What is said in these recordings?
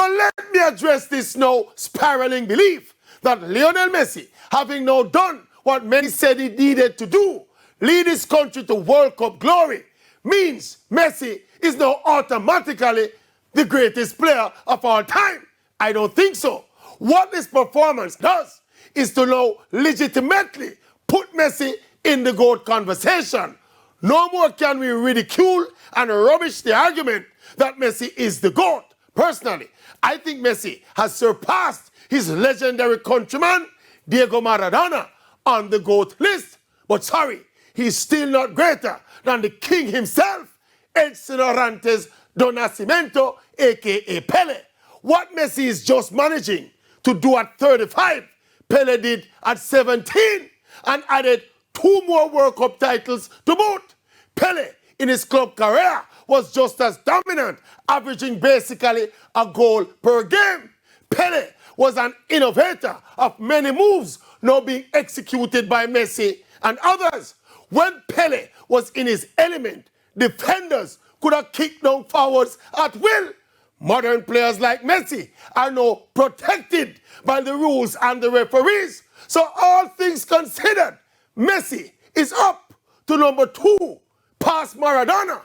So let me address this now spiraling belief that Lionel Messi, having now done what many said he needed to do, lead his country to World Cup glory, means Messi is now automatically the greatest player of all time. I don't think so. What this performance does is to now legitimately put Messi in the GOAT conversation. No more can we ridicule and rubbish the argument that Messi is the GOAT. Personally, I think Messi has surpassed his legendary countryman, Diego Maradona, on the GOAT list. But sorry, he's still not greater than the king himself, Edson Arantes do Nascimento, a.k.a. Pele. What Messi is just managing to do at 35, Pele did at 17 and added 2 more World Cup titles to boot. Pele, in his club career, was just as dominant, averaging basically a goal per game. Pele was an innovator of many moves now being executed by Messi and others. When Pele was in his element, defenders could have kicked down forwards at will. Modern players like Messi are now protected by the rules and the referees. So all things considered, Messi is up to number 2 past Maradona.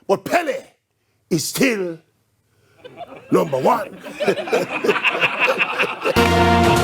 But Pele is still number 1.